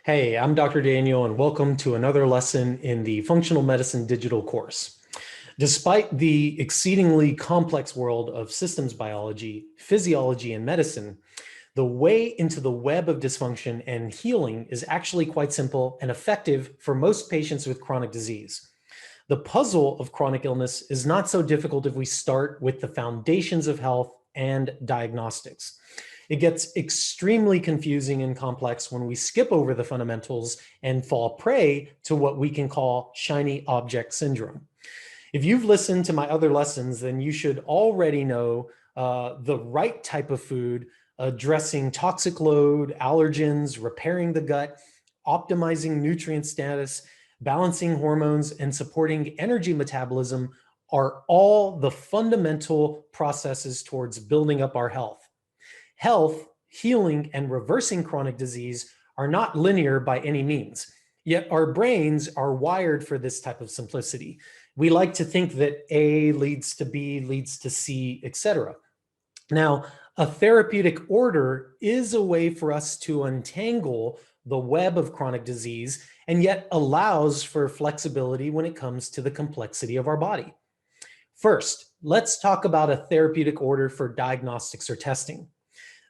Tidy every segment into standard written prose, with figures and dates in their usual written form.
Hey, I'm Dr. Daniel, and welcome to another lesson in the Functional Medicine digital course. Despite the exceedingly complex world of systems biology, physiology, and medicine, the way into the web of dysfunction and healing is actually quite simple and effective for most patients with chronic disease. The puzzle of chronic illness is not so difficult if we start with the foundations of health and diagnostics. It gets extremely confusing and complex when we skip over the fundamentals and fall prey to what we can call shiny object syndrome. If you've listened to my other lessons, then you should already know the right type of food, addressing toxic load, allergens, repairing the gut, optimizing nutrient status, balancing hormones, and supporting energy metabolism are all the fundamental processes towards building up our health. Health, healing, and reversing chronic disease are not linear by any means, yet our brains are wired for this type of simplicity. We like to think that A leads to B, leads to C, etc. Now, a therapeutic order is a way for us to untangle the web of chronic disease and yet allows for flexibility when it comes to the complexity of our body. First, let's talk about a therapeutic order for diagnostics or testing.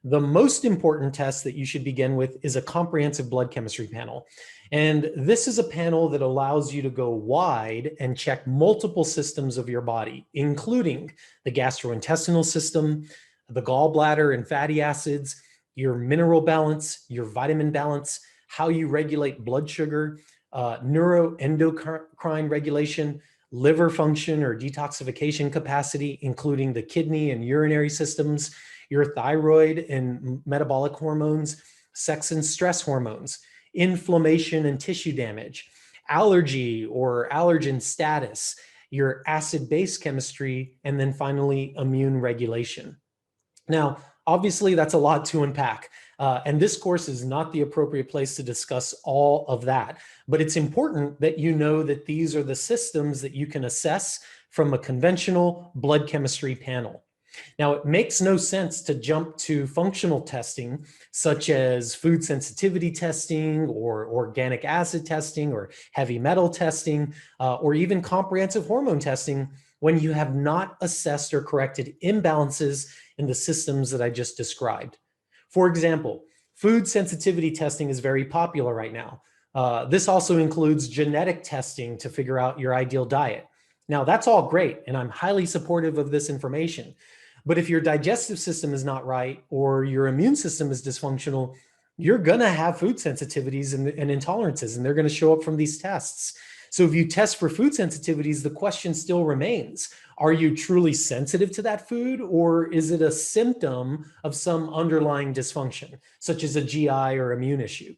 The most important test that you should begin with is a comprehensive blood chemistry panel. And this is a panel that allows you to go wide and check multiple systems of your body, including the gastrointestinal system, the gallbladder and fatty acids, your mineral balance, your vitamin balance, how you regulate blood sugar, neuroendocrine regulation, liver function or detoxification capacity, including the kidney and urinary systems, your thyroid and metabolic hormones, sex and stress hormones, inflammation and tissue damage, allergy or allergen status, your acid-base chemistry, and then finally immune regulation. Now, obviously that's a lot to unpack, and this course is not the appropriate place to discuss all of that, but it's important that you know that these are the systems that you can assess from a conventional blood chemistry panel. Now, it makes no sense to jump to functional testing, such as food sensitivity testing or organic acid testing or heavy metal testing, or even comprehensive hormone testing when you have not assessed or corrected imbalances in the systems that I just described. For example, food sensitivity testing is very popular right now. This also includes genetic testing to figure out your ideal diet. Now, that's all great, and I'm highly supportive of this information. But if your digestive system is not right or your immune system is dysfunctional, you're going to have food sensitivities and intolerances, and they're going to show up from these tests. So if you test for food sensitivities, the question still remains, are you truly sensitive to that food, or is it a symptom of some underlying dysfunction, such as a GI or immune issue?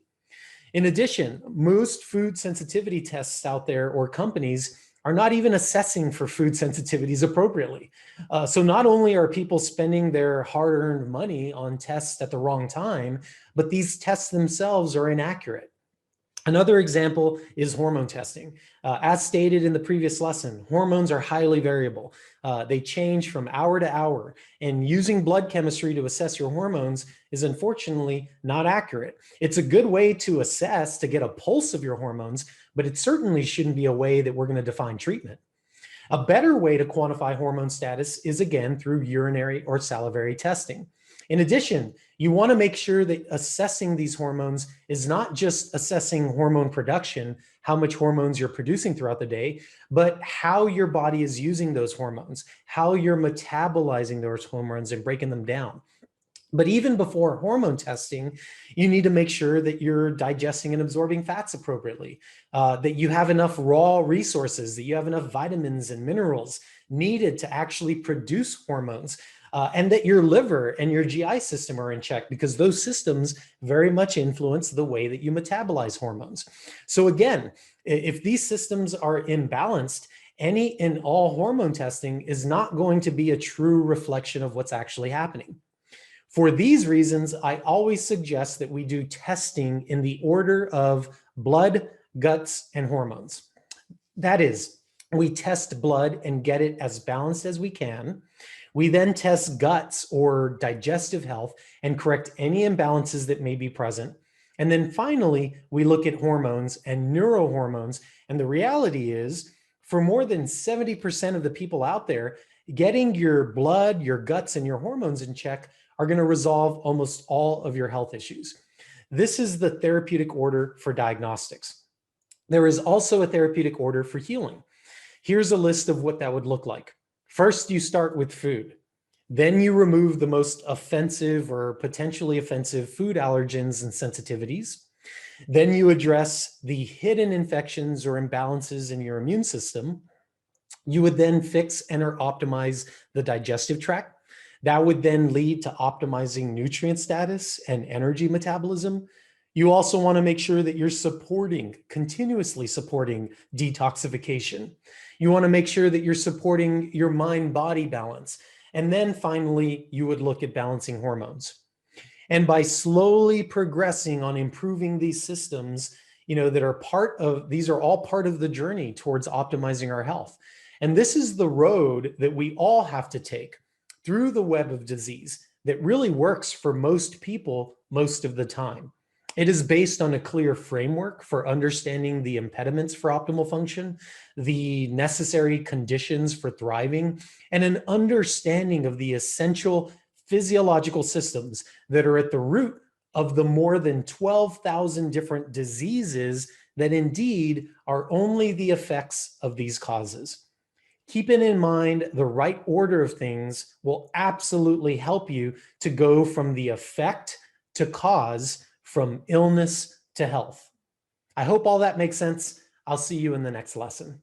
In addition, most food sensitivity tests out there or companies are not even assessing for food sensitivities appropriately. So not only are people spending their hard-earned money on tests at the wrong time, but these tests themselves are inaccurate. Another example is hormone testing. As stated in the previous lesson, hormones are highly variable. They change from hour to hour, and using blood chemistry to assess your hormones is unfortunately not accurate. It's a good way to assess, to get a pulse of your hormones, but it certainly shouldn't be a way that we're going to define treatment. A better way to quantify hormone status is again through urinary or salivary testing. In addition, you want to make sure that assessing these hormones is not just assessing hormone production, how much hormones you're producing throughout the day, but how your body is using those hormones, how you're metabolizing those hormones and breaking them down. But even before hormone testing, you need to make sure that you're digesting and absorbing fats appropriately, that you have enough raw resources, that you have enough vitamins and minerals needed to actually produce hormones, and that your liver and your GI system are in check, because those systems very much influence the way that you metabolize hormones. So again, if these systems are imbalanced, any and all hormone testing is not going to be a true reflection of what's actually happening. For these reasons, I always suggest that we do testing in the order of blood, guts, and hormones. That is, we test blood and get it as balanced as we can. We then test guts or digestive health and correct any imbalances that may be present. And then finally, we look at hormones and neurohormones. And the reality is, for more than 70% of the people out there, getting your blood, your guts, and your hormones in check are going to resolve almost all of your health issues. This is the therapeutic order for diagnostics. There is also a therapeutic order for healing. Here's a list of what that would look like. First, you start with food. Then you remove the most offensive or potentially offensive food allergens and sensitivities. Then you address the hidden infections or imbalances in your immune system. You would then fix and or optimize the digestive tract. That would then lead to optimizing nutrient status and energy metabolism. You also want to make sure that you're continuously supporting detoxification. You want to make sure that you're supporting your mind-body balance. And then finally, you would look at balancing hormones. And by slowly progressing on improving these systems, that are these are all part of the journey towards optimizing our health. And this is the road that we all have to take through the web of disease that really works for most people most of the time. It is based on a clear framework for understanding the impediments for optimal function, the necessary conditions for thriving, and an understanding of the essential physiological systems that are at the root of the more than 12,000 different diseases that indeed are only the effects of these causes. Keeping in mind the right order of things will absolutely help you to go from the effect to cause, from illness to health. I hope all that makes sense. I'll see you in the next lesson.